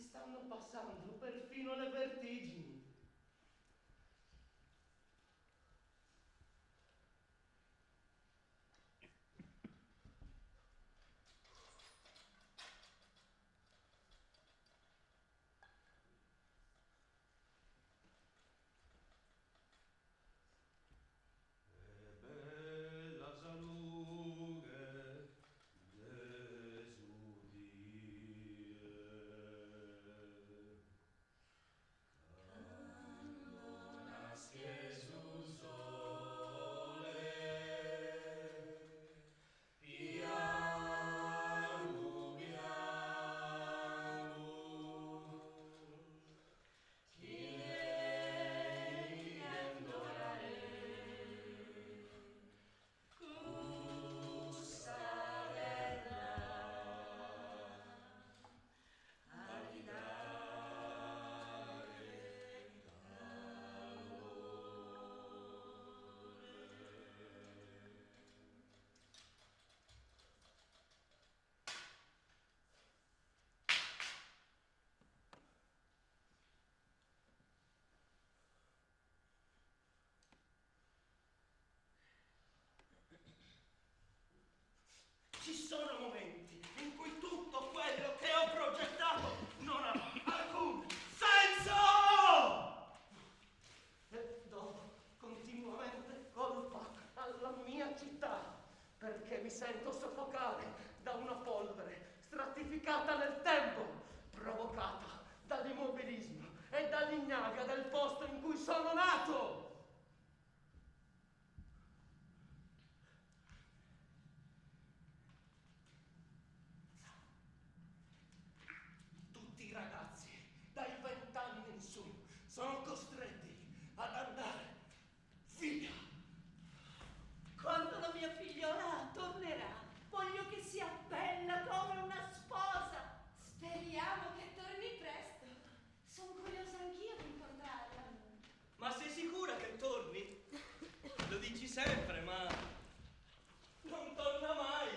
stanno passando perfino le vertigini. Ci sono momenti in cui tutto quello che ho progettato non ha alcun senso! E do continuamente colpa alla mia città, perché mi sento soffocare da una polvere stratificata nel tempo, provocata dall'immobilismo e dall'ignavia del posto in cui sono nato. Tutti i ragazzi dai 20 anni in su sono costretti ad andare via. Quando la mia figliola tornerà, voglio che sia bella come una sposa. Speriamo che torni presto. Sono curiosa anch'io di incontrarla. Ma sei sicura che torni? Lo dici sempre, ma non torna mai.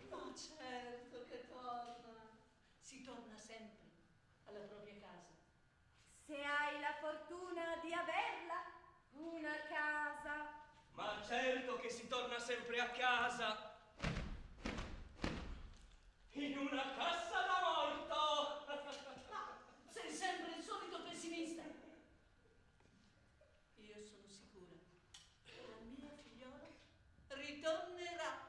Ma certo che torna. Si torna sempre alla propria casa. Se hai la fortuna di averla, una casa. Ma certo che si torna sempre a casa. In una cassa da morto. Ma sei sempre il solito pessimista. Io sono sicura che la mia figliola ritornerà.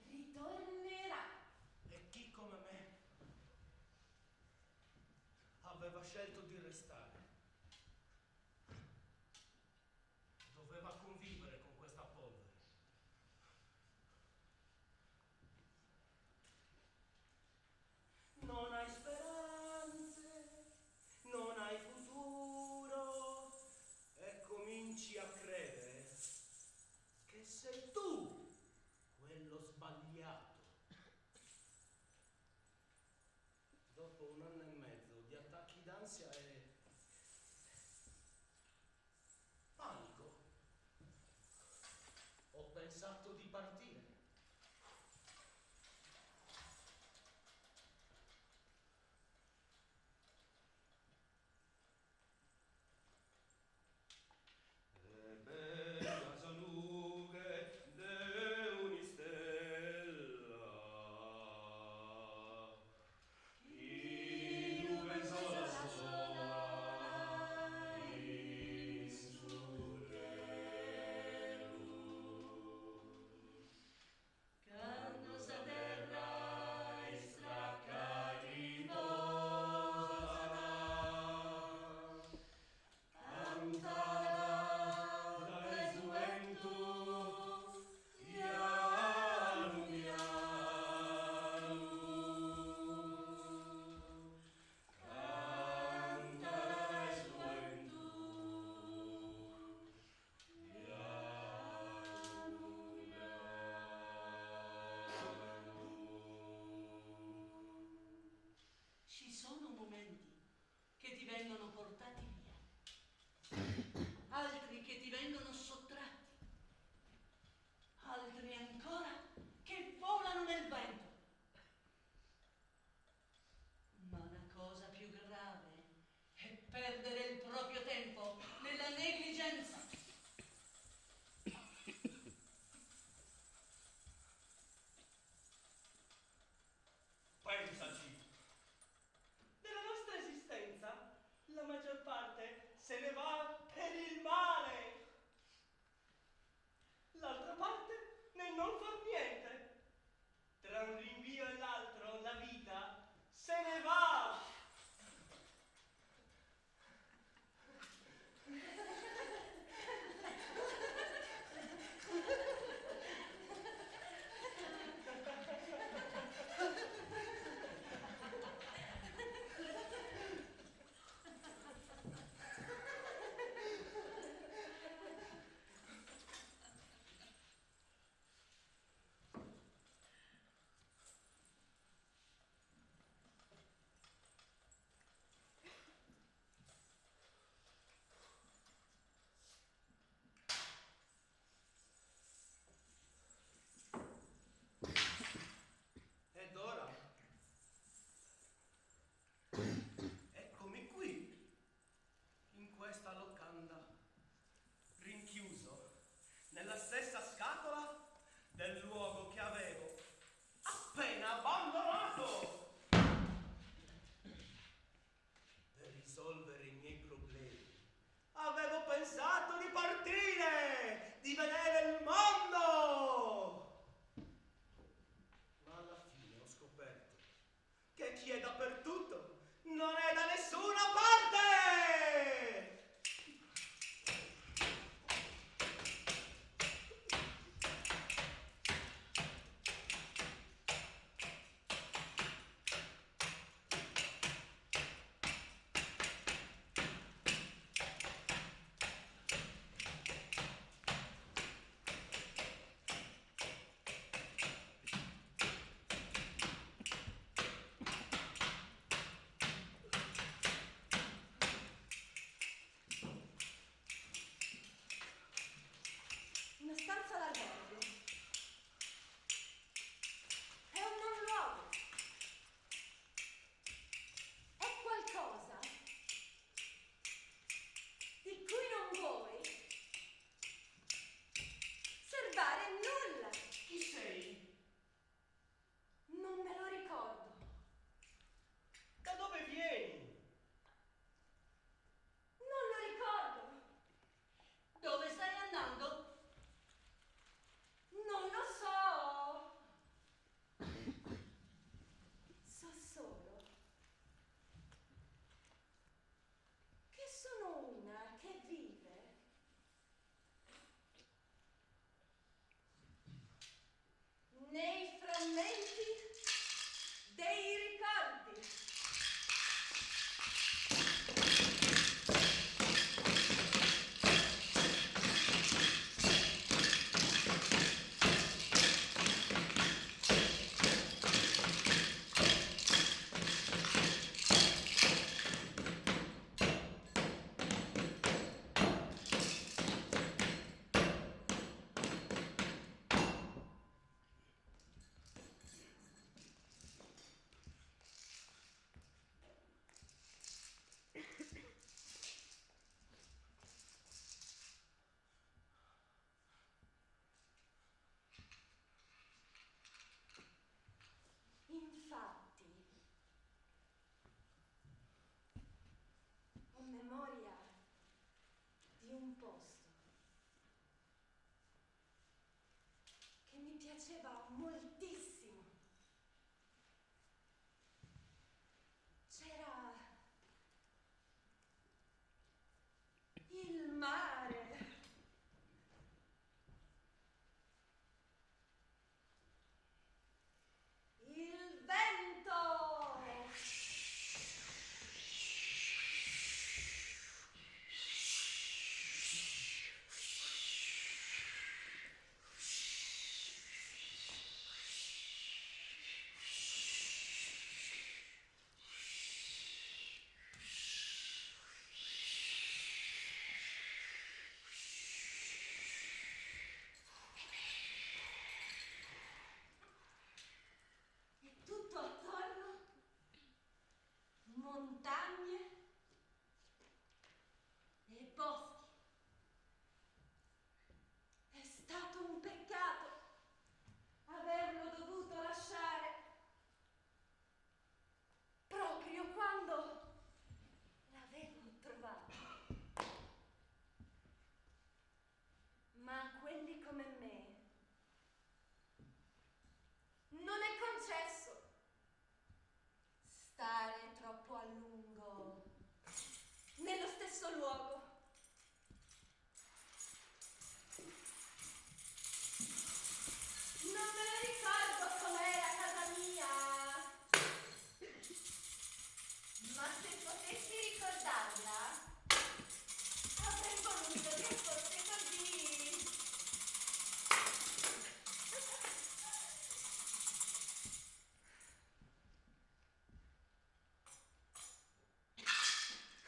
Ritornerà. E chi come me aveva scelto di restare doveva convivere con questa polvere. Non hai speranze, non hai futuro e cominci a credere che sei tu quello sbagliato. Dopo un anno e mezzo di attacchi d'ansia e si vedeva il mondo. Ma alla fine ho scoperto che chi è dappertutto non è da nessuna parte. Una stanza d'albergo. È un non luogo. È qualcosa di cui non vuoi serbare nulla. Chi sei? Non me lo ricordo. Da dove vieni? Non lo ricordo. Dove stai andando? Non lo so. So solo che sono una che vive nei frammenti dei ricordi. Infatti, ho memoria di un posto che mi piaceva moltissimo. C'era il mare. Il vento. E tutto attorno montagne e boschi. È stato un peccato averlo dovuto lasciare proprio quando l'avevo trovato. Ma a quelli come me non è concesso stare troppo a lungo nello stesso luogo. Non me la ricordo com'era casa mia, ma se potessi ricordarla, avrei voluto che fosse così.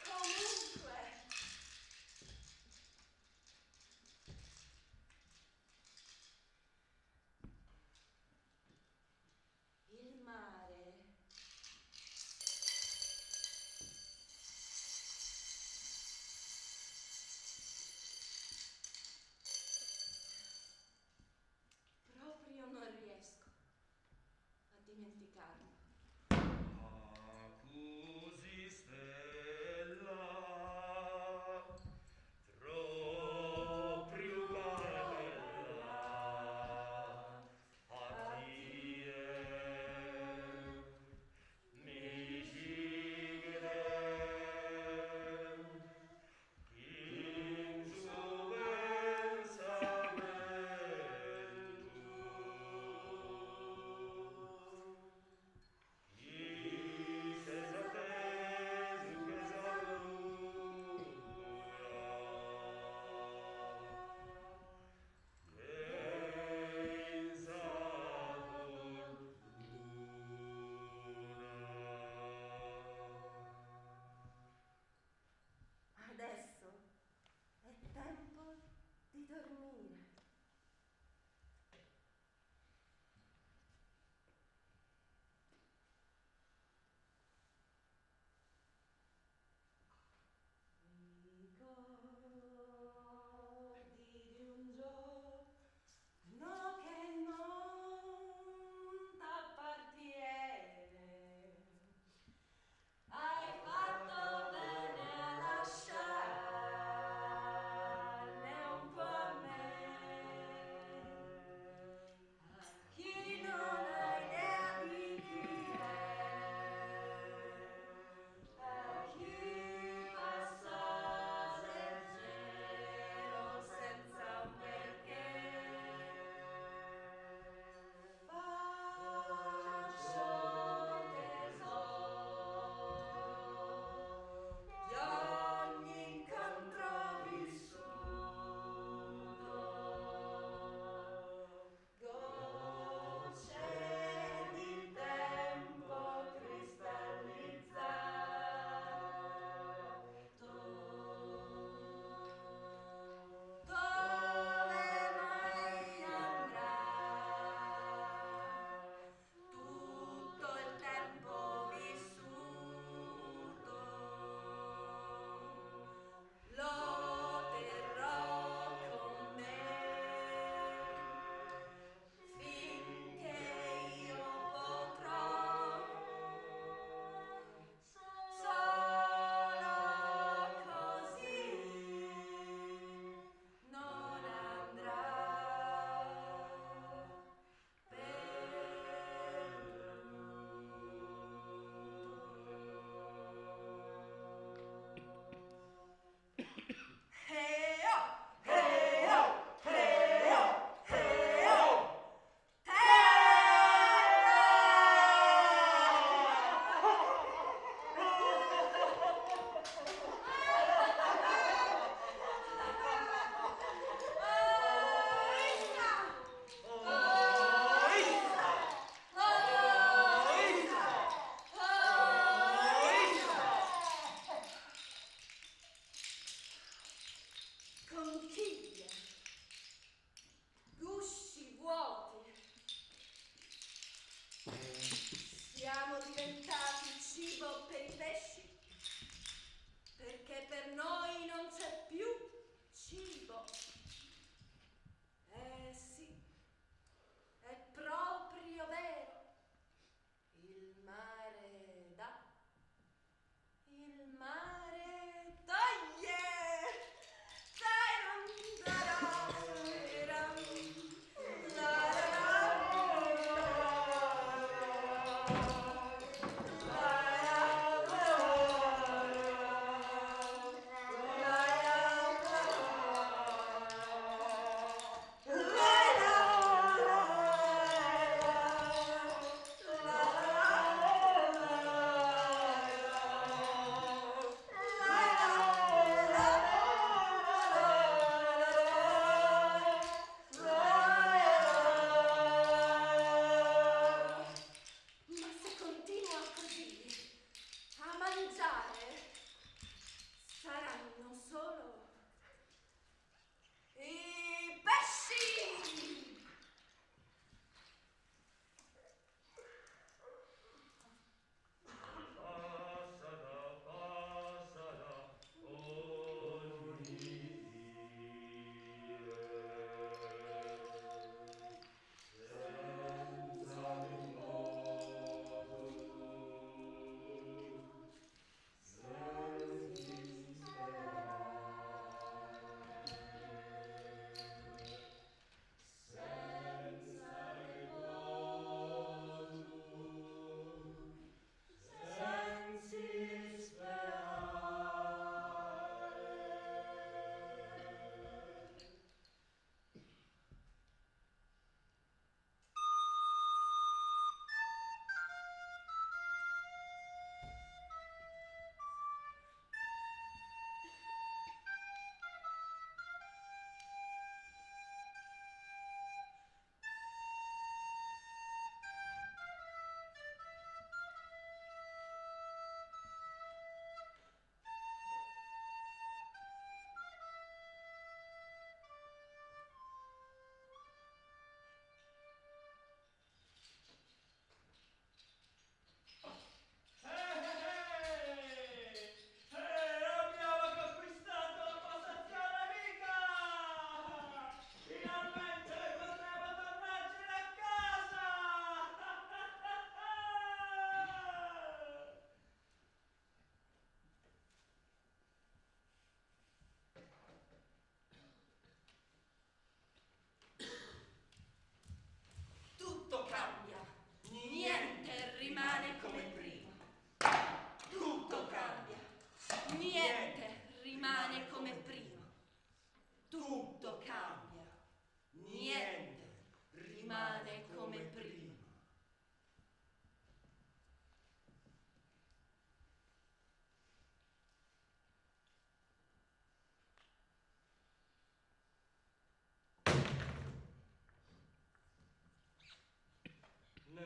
Comunque,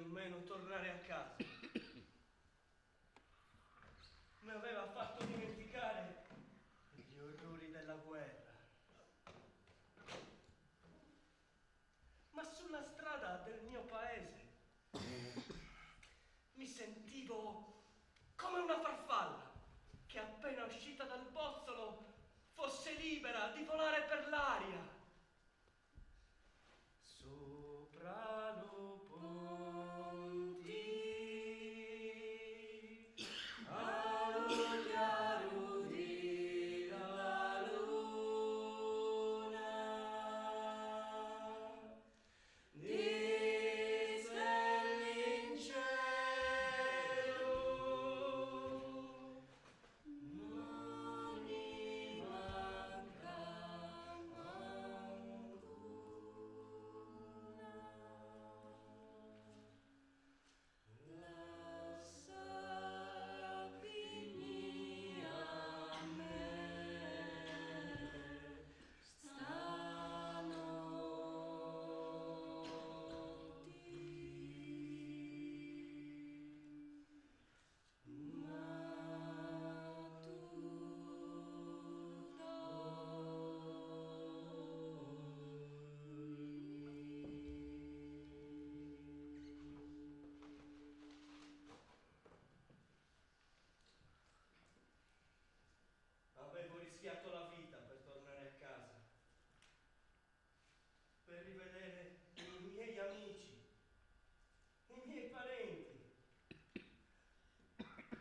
nemmeno tornare a casa. Mi aveva fatto dimenticare gli orrori della guerra. Ma sulla strada del mio paese mi sentivo come una farfalla che appena uscita dal bozzolo fosse libera di volare per l'aria. Sopra lo ponti, allo chiaro di la luna, di stelle in cielo, non mi manca avevo rischiato la vita per tornare a casa, per rivedere i miei amici, i miei parenti,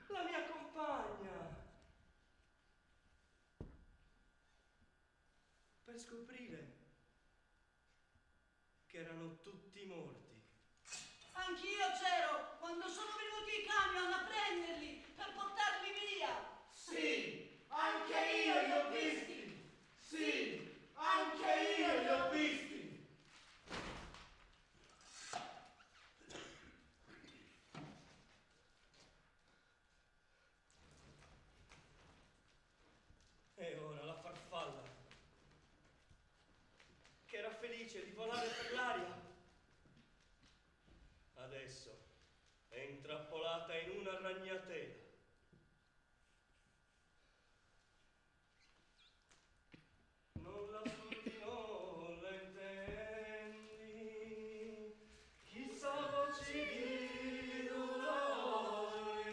la mia compagna, per scoprire che erano tutti morti. Anch'io c'ero quando sono venuti i camion a prenderli per portarli via. Sì, anche io li ho visti! Sì, anche io li ho visti! E ora la farfalla, che era felice di volare per l'aria, adesso è intrappolata in una ragnatela. Non la senti, non la intendi, chissà voci di dolore,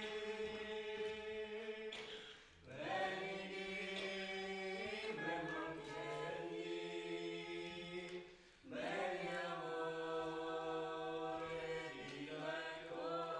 venidi, me mantieni, beni amore di tuoi colori.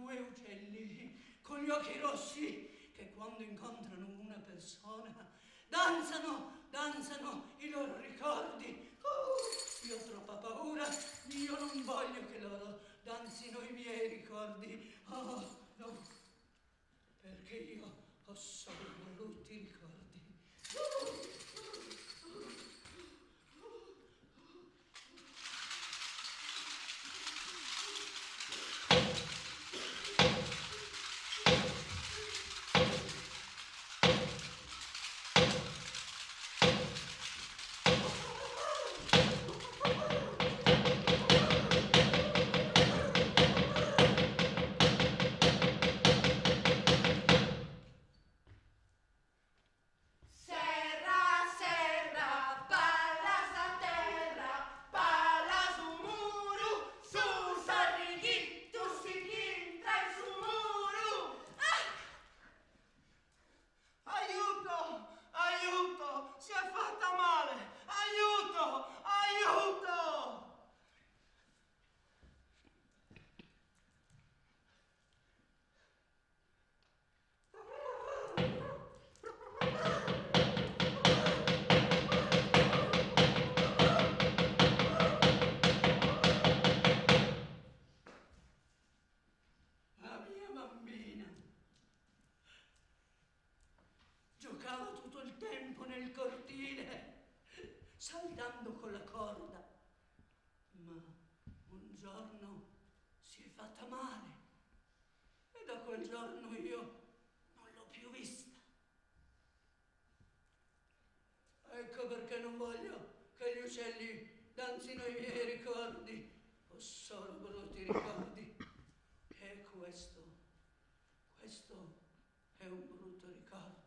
due uccelli con gli occhi rossi che quando incontrano una persona danzano i loro ricordi. Io ho troppa paura, io non voglio che loro danzino i miei ricordi. Oh, no, perché io ho solo brutti ricordi. Giocava tutto il tempo nel cortile, saltando con la corda, ma un giorno si è fatta male e da quel giorno io non l'ho più vista. Ecco perché non voglio che gli uccelli danzino i miei ricordi, ho solo brutti ricordi. E questo è un brutto ricordo.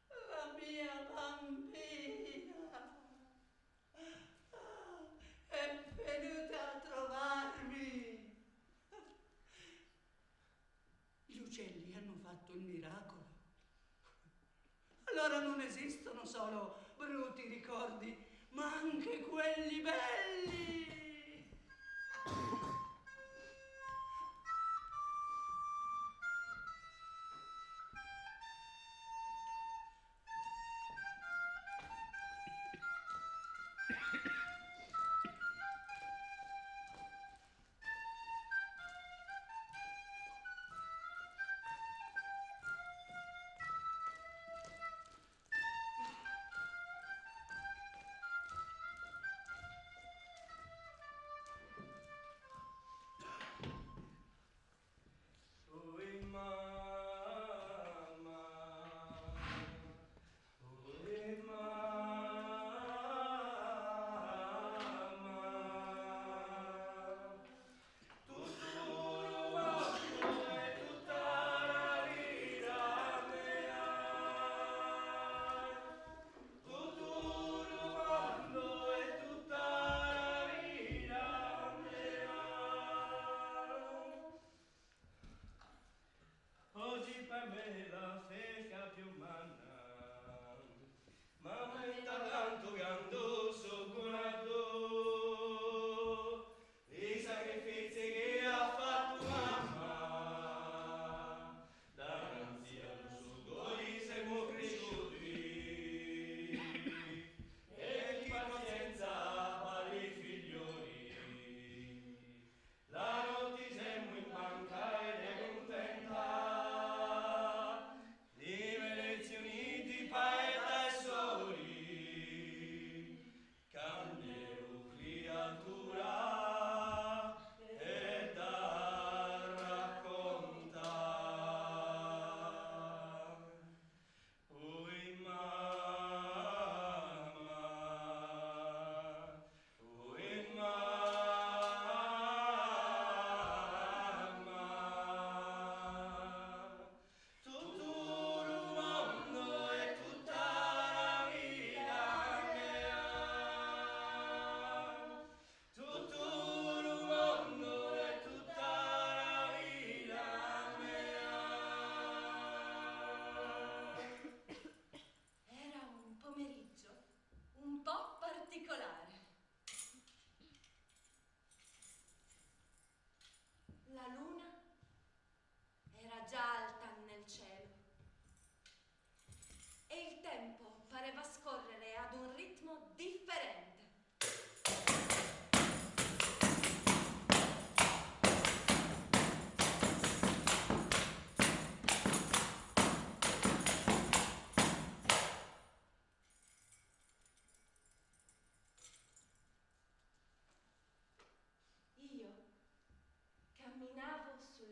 La mia bambina è venuta a trovarmi. Gli uccelli hanno fatto il miracolo. Allora non esistono solo brutti ricordi, ma anche quelli belli.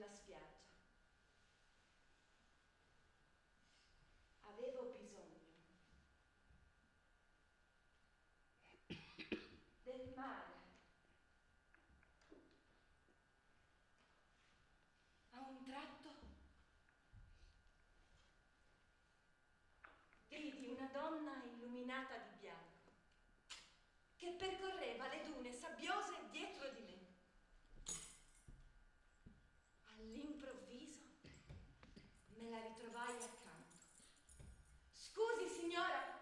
sulla spiaggia. Avevo bisogno del mare. A un tratto vidi una donna illuminata di bianco che percorreva le dune sabbiose dietro di me. All'improvviso me la ritrovai accanto. Scusi, signora.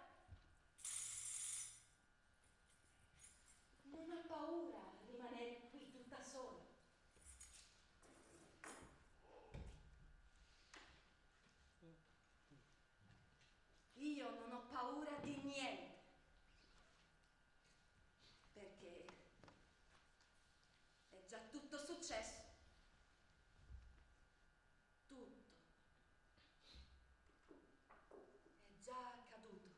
Non ha paura a rimanere qui tutta sola? Io non ho paura di niente, perché è già tutto successo. Tutto è già accaduto.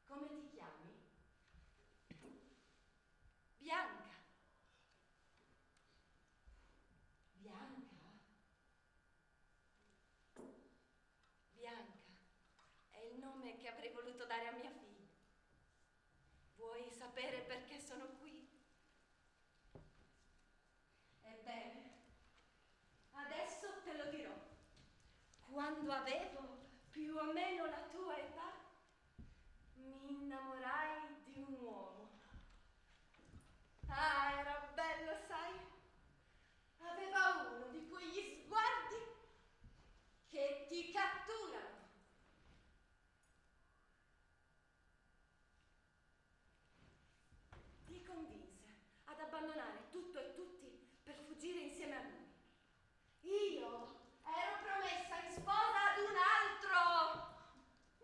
Come ti chiami? Bianca. Bianca? Bianca è il nome che avrei voluto dare a mia figlia. Vuoi sapere perché sono qui? Ebbene, adesso te lo dirò. Quando avevo più o meno la tua età, mi innamorai di un uomo. Ah, era bello, sai? Aveva uno di quegli sguardi che ti catturano. Ti convinse ad abbandonare tutto e tutti per fuggire insieme a lui. Io ero promessa in sposa ad un altro,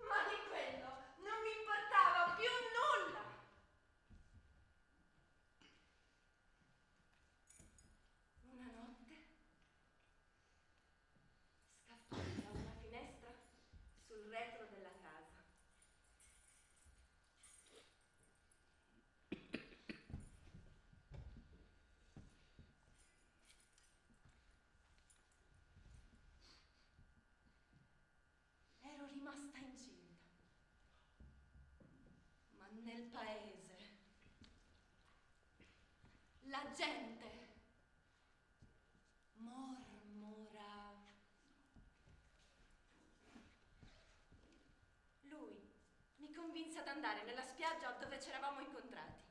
ma di quello non mi importava più nulla. Una notte scappai da una finestra sul retro della casa. Ero rimasta incinta, ma nel paese la gente mormorava. Lui mi convinse ad andare nella spiaggia dove ci eravamo incontrati.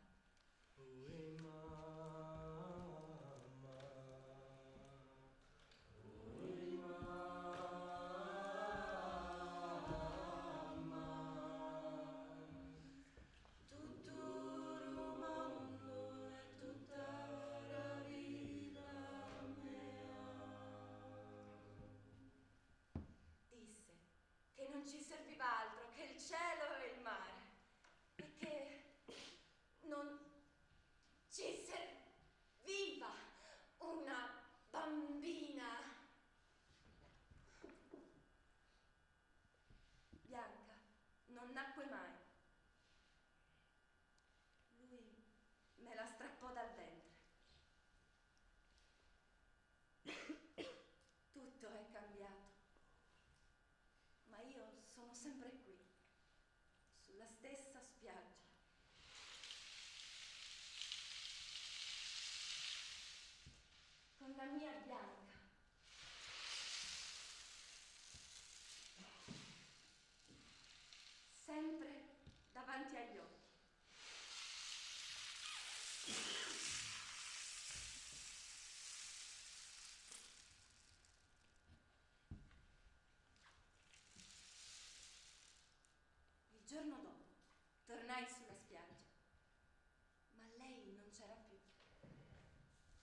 Disse che non ci serviva altro che il cielo e il mare e che non ci serviva una bambina. Bianca non nacque mai. Lui me la strappò dal ventre. Tutto è cambiato, ma io sono sempre qui, sulla stessa spiaggia. Con la mia Bianca. Sempre davanti agli occhi. Il giorno dopo tornai sulla spiaggia, ma lei non c'era più.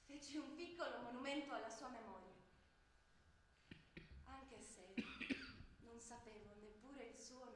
Feci un piccolo monumento alla sua memoria, anche se non sapevo neppure il suo nome.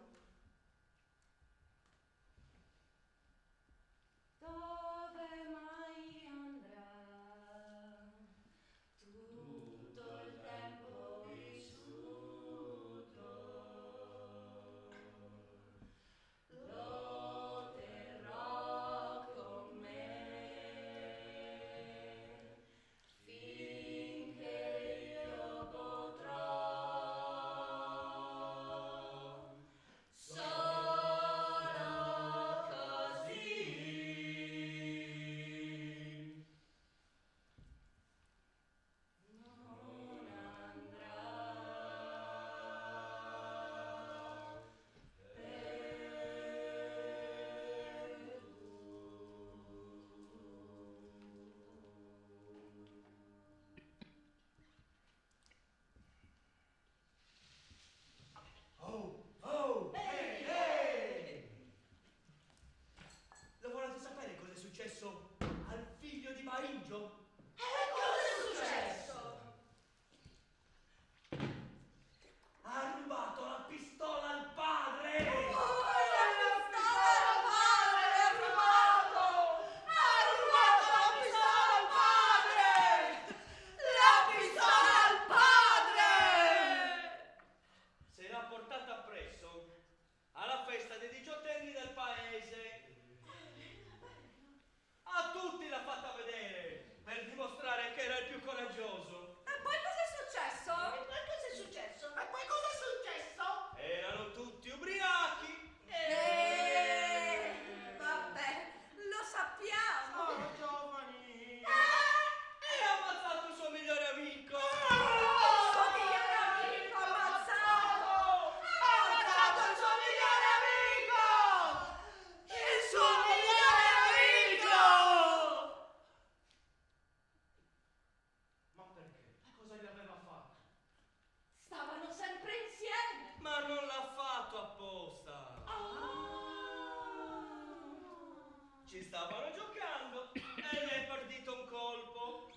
stavano giocando e gli è partito un colpo.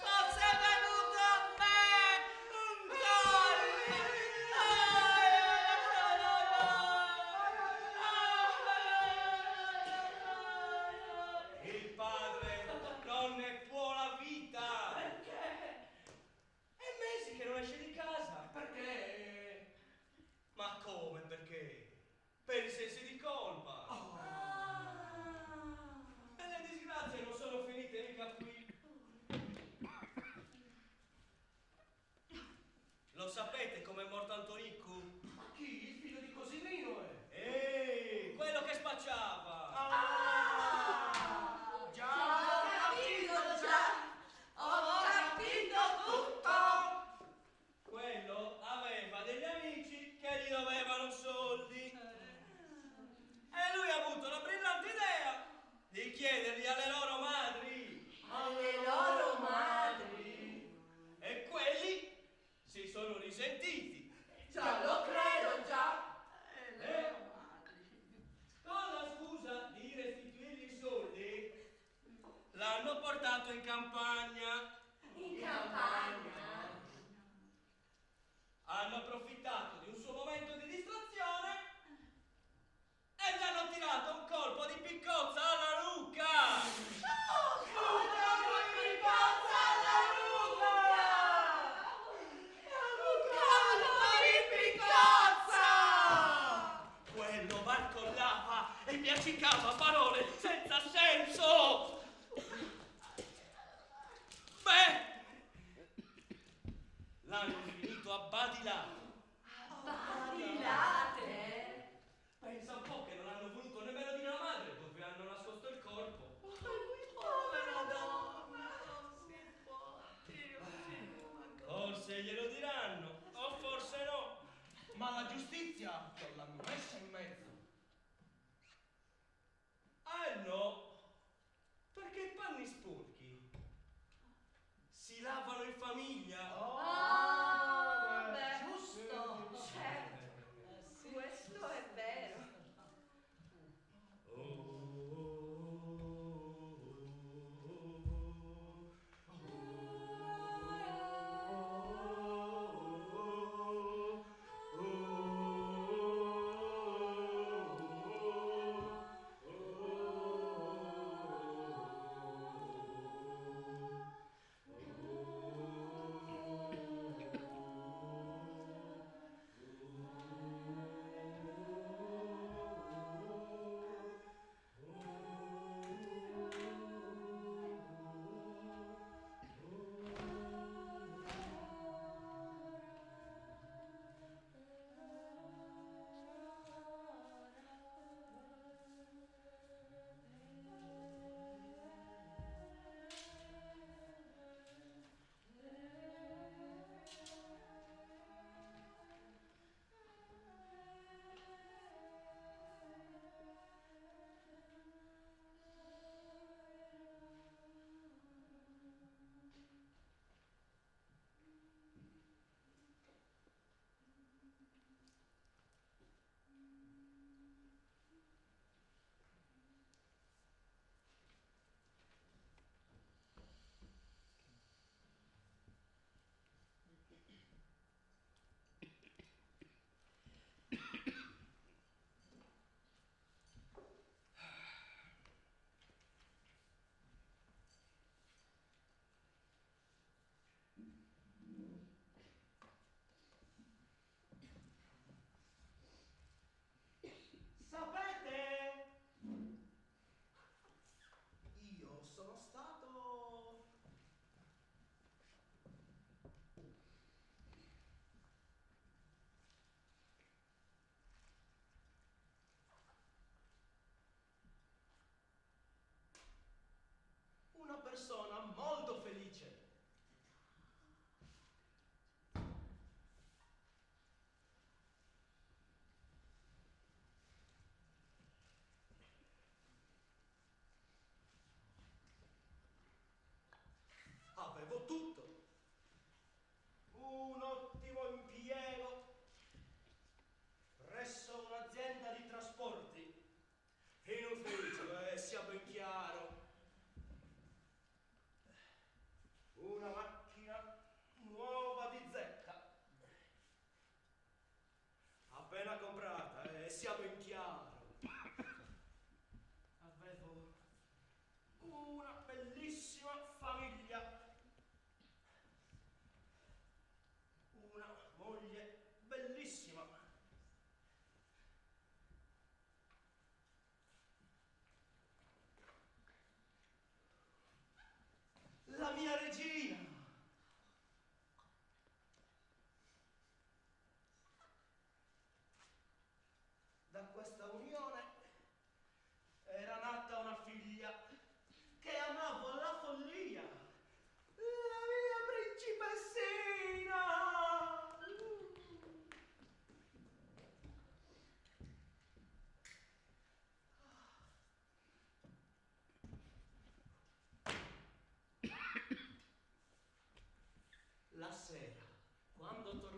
Fosse venuto a me un colpo! Il padre non ne può la vita. Perché? È mesi che non esce di casa. Perché? Ma come perché? Per i sensi di colpa. E le disgrazie non sono finite mica qui. Lo sapete com'è morto Antoniccu? Ma chi? Il figlio di Cosimino è? Ehi, quello che spacciava. Già! Ho capito tutto! Quello aveva degli amici che gli dovevano soldi. E lui ha avuto la brillante idea di chiederli alle loro madri. Alle loro madri! E quelli si sono risentiti. Già lo credo, già! Con la scusa di restituirgli i soldi, l'hanno portato in campagna. In campagna! Hanno approfittato di un suo momento di distrazione e gli hanno tirato un colpo di piccozza alla nuca. Quello barcollava e piaccicava parole senza senso. Beh, l'hanno finito a badilato. Badilate! Pensa un po' che non hanno voluto nemmeno dire alla madre dove hanno nascosto il corpo. Povera donna, non si può. Forse glielo diranno, o forse no. Ma la giustizia non l'hanno messa in mezzo. No, perché i panni sporchi si lavano in famiglia. Ah, beh, giusto. certo, questo è vero.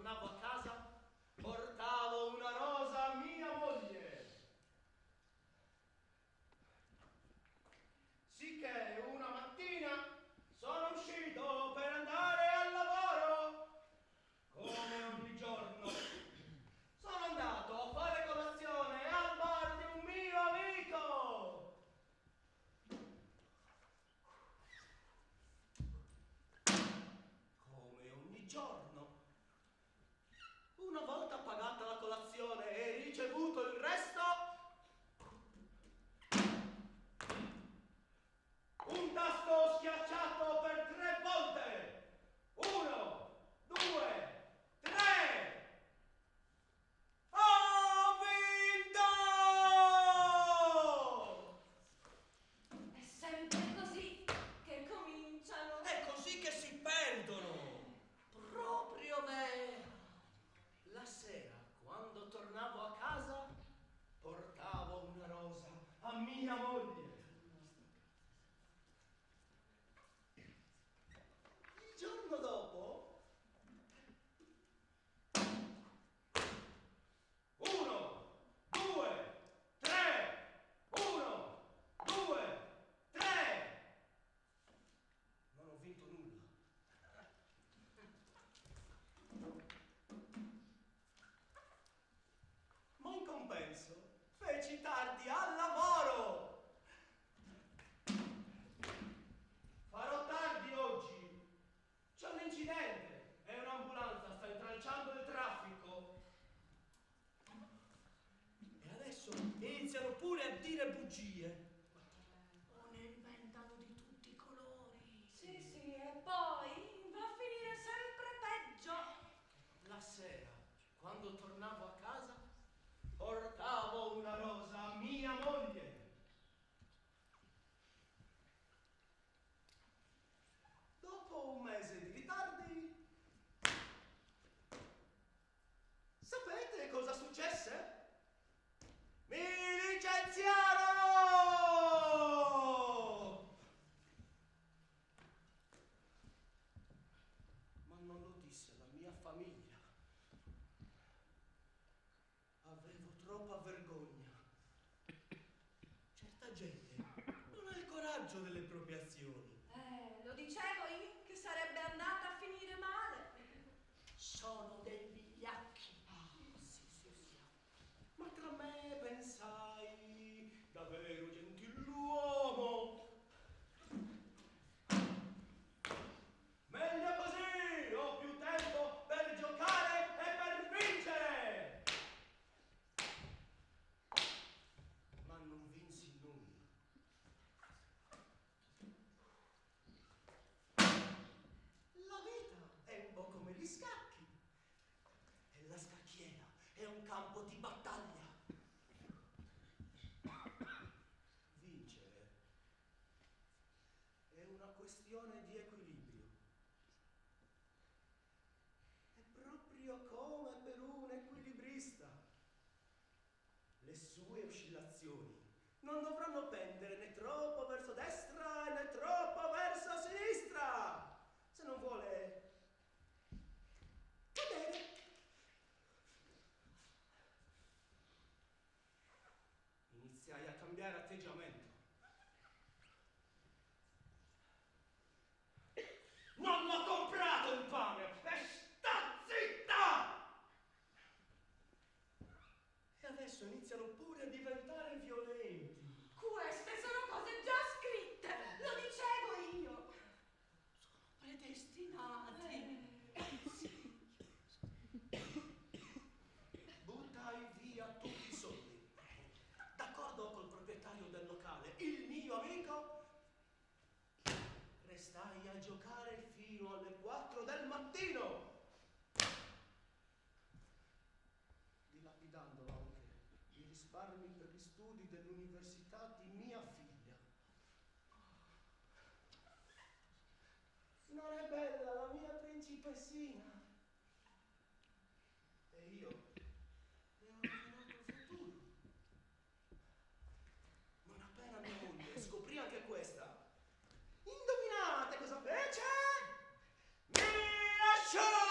tornavo a casa, portavo una rosa a mia moglie. Sicché una mattina sono uscito per andare al lavoro, come ogni giorno. Sono andato a fare colazione al bar di un mio amico. Come ogni giorno. Una volta pagata la colazione e ricevuto il resto, un tasto schiacciato per 3 volte. 1, 2, 3. Ho vinto! È sempre così che cominciano. È così che si perdono. Proprio vero. La sera, quando tornavo a casa, portavo una rosa a mia moglie. Il giorno dopo, 1, 2, 3, 1, 2, 3. Non ho vinto nulla. Ma in compenso feci tardi al lavoro. Farò tardi oggi. C'è un incidente e un'ambulanza sta intralciando il traffico. E adesso iniziano pure a dire bugie. O ne inventano di tutti i colori. Sì, e poi va a finire sempre peggio. La sera, quando tornavo a casa, portavo una rosa a mia moglie. Dopo un mese di ritardi, sapete cosa successe? Mi licenziarono! Ma non lo dissi alla mia famiglia. Avevo troppa vergogna. Certa gente non ha il coraggio delle proprie azioni. Lo dicevo io che sarebbe andata a finire male. Sono dei vigliacchi. Sì. Ma tra me pensai, davvero gentiluomo. Meglio così, ho più tempo per giocare e per vincere. Ma non vinsi nulla. La vita è un po' come gli scacchi. E la scacchiera è un campo di battaglia. Vincere è una questione di equilibrio. È proprio come per un equilibrista. Le sue oscillazioni non dovranno pendere né troppo verso destra né troppo verso sinistra, se non vuole cadere. Iniziai a cambiare atteggiamento. Non l'ho comprato il pane! E sta zitta! E adesso iniziano pure a diventare violenti. Queste sono cose già scritte. Lo dicevo io. Predestinati. Buttai via tutti i soldi. D'accordo col proprietario del locale, il mio amico, restai a giocare fino alle 4 del mattino, dilapidando anche i risparmi per gli studi dell'università di mia figlia. Non è bella la mia principessina? E io le ho rovinato il futuro. Non appena mia moglie scoprì anche questa, indovinate cosa fece? Mi lasciò!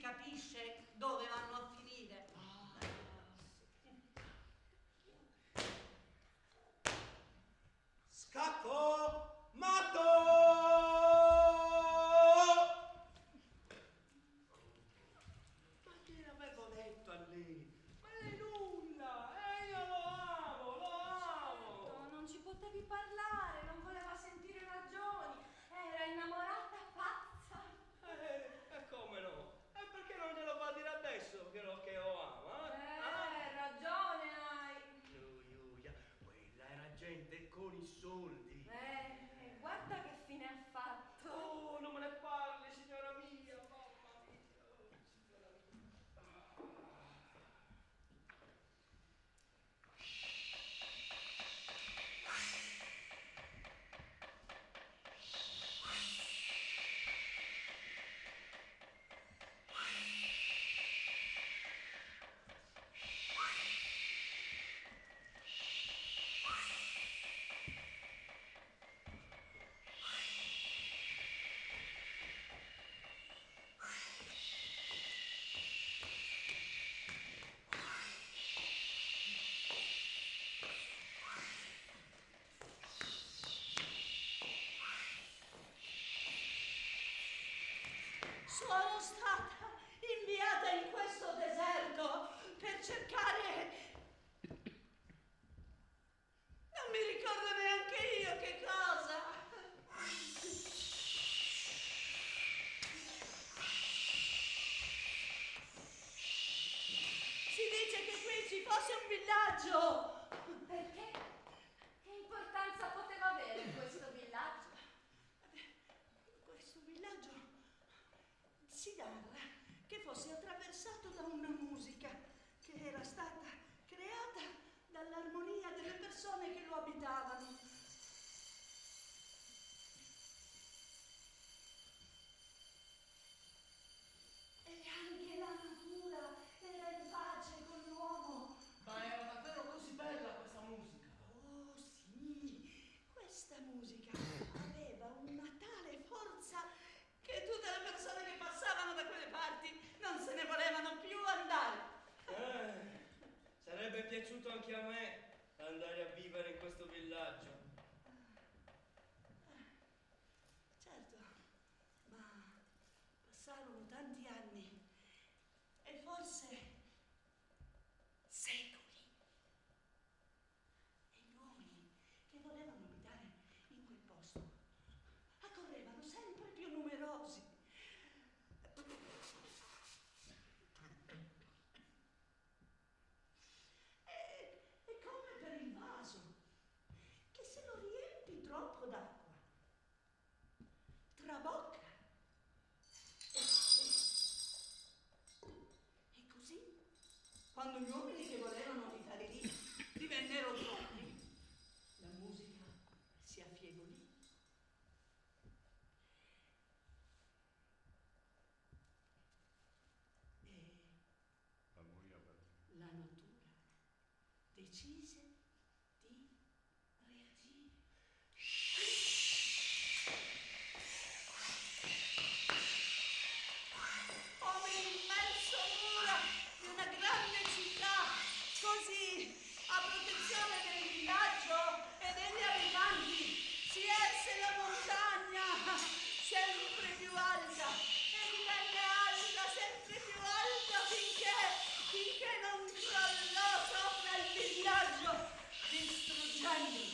capisce dove vanno a finire. Scacco matto! Ma gliel'avevo detto a lei? Ma lei nulla! Io lo amo, lo amo! Certo, non ci potevi parlare, non voleva sentire ragioni. Era innamorata pazza. Come no? E perché non glielo fa dire adesso che lo ama? Ragione hai. Giulia, quella era gente con i soldi. Guarda che fine ha fatto. Oh, non me ne parli, signora mia, mamma mia, signora mia. Sono stata inviata in questo deserto per cercare... Non mi ricordo neanche io che cosa. Si dice che qui ci fosse un villaggio. Perché? Che importanza poteva avere questo villaggio? Questo villaggio si narra che fosse attraversato da una musica che era stata creata dall'armonia delle persone che lo abitavano. E anche la natura era in pace con l'uomo. Ma era davvero così bella questa musica? Oh sì, questa musica aveva una tale forza che tutte le persone che passavano da quelle parti non se ne volevano più andare. Sarebbe piaciuto anche a me andare a vivere in questo villaggio. Certo, ma passarono tanti anni e forse secoli. E gli uomini che volevano abitare in quel posto accorrevano sempre più numerosi. È come per il vaso, che se lo riempi troppo d'acqua, trabocca. E così, quando gli uomini che volevano abitare lì divennero troppi, la musica si affievolì. E la natura decise di reagire. Come l'immenso muro di una grande città, così a protezione del villaggio e degli abitanti si erse la montagna sempre più alta e divenne alta sempre più alta finché non crollò sopra il villaggio, distruggendolo.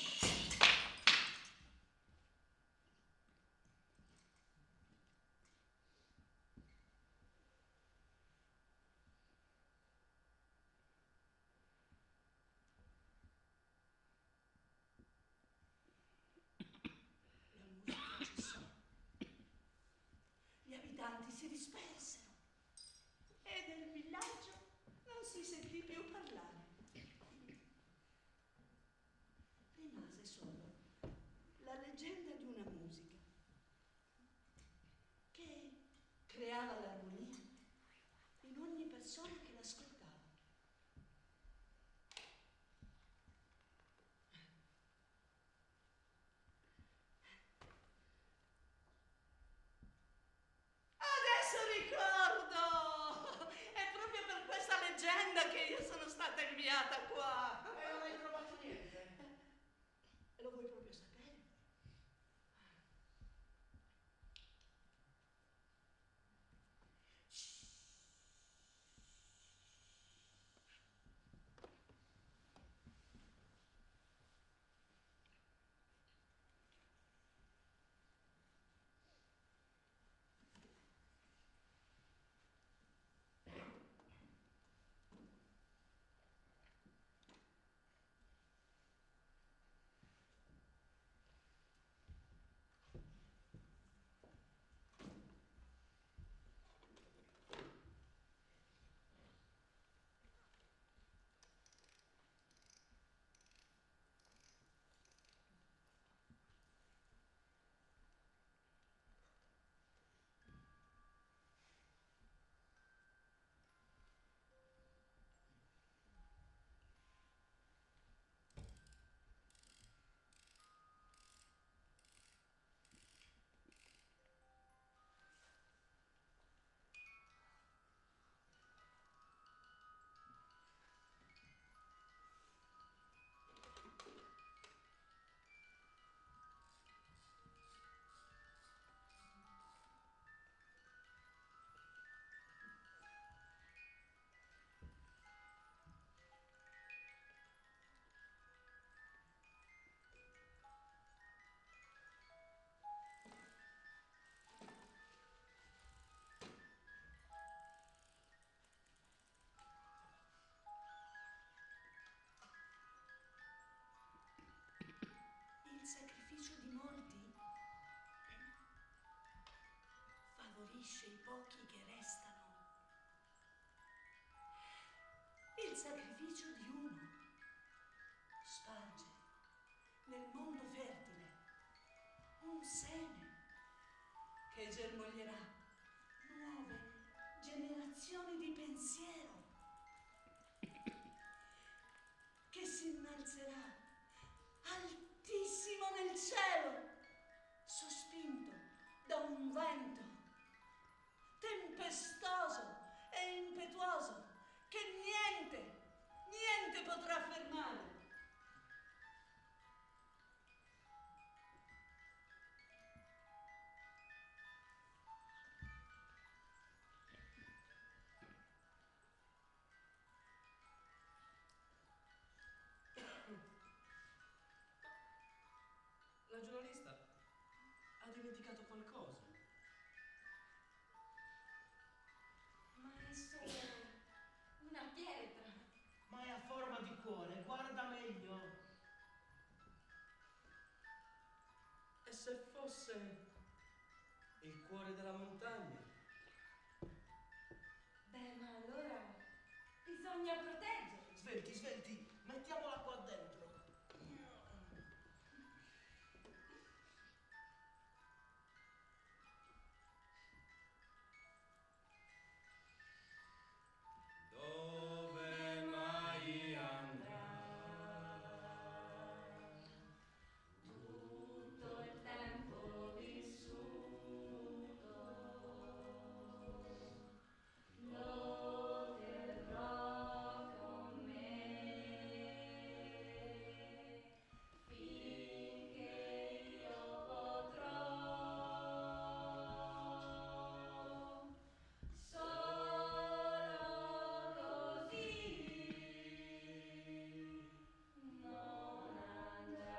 La musica cessò, gli abitanti si dispersero e del villaggio non si sentì più parlare. Rimase solo la leggenda di una musica che creava l'armonia in ogni persona che l'ascoltava. Adesso ricordo! stata inviata qua. E non hai trovato niente? E lo vuoi proprio sapere? Il sacrificio di molti favorisce i pochi che restano. Il sacrificio di uno sparge nel mondo fertile un seme che germoglierà nuove generazioni di pensiero, che si innalzerà altissimo nel cielo, sospinto da un vento tempestoso e impetuoso che niente potrà fermare. La giornalista ha dimenticato qualcosa. Ma è solo una pietra. Ma è a forma di cuore, guarda meglio. E se fosse il cuore della montagna? Beh, ma allora bisogna proteggerlo. Svelti, mettiamola qua dentro. Dove mai andrà? Tutto il tempo vissuto lo terrò con me finché io potrò. Solo così non andrà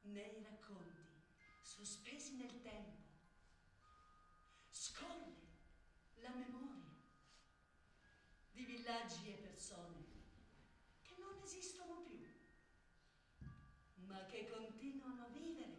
Nei racconti sospesi nel tempo scorre la memoria di villaggi e persone che non esistono più, ma che continuano a vivere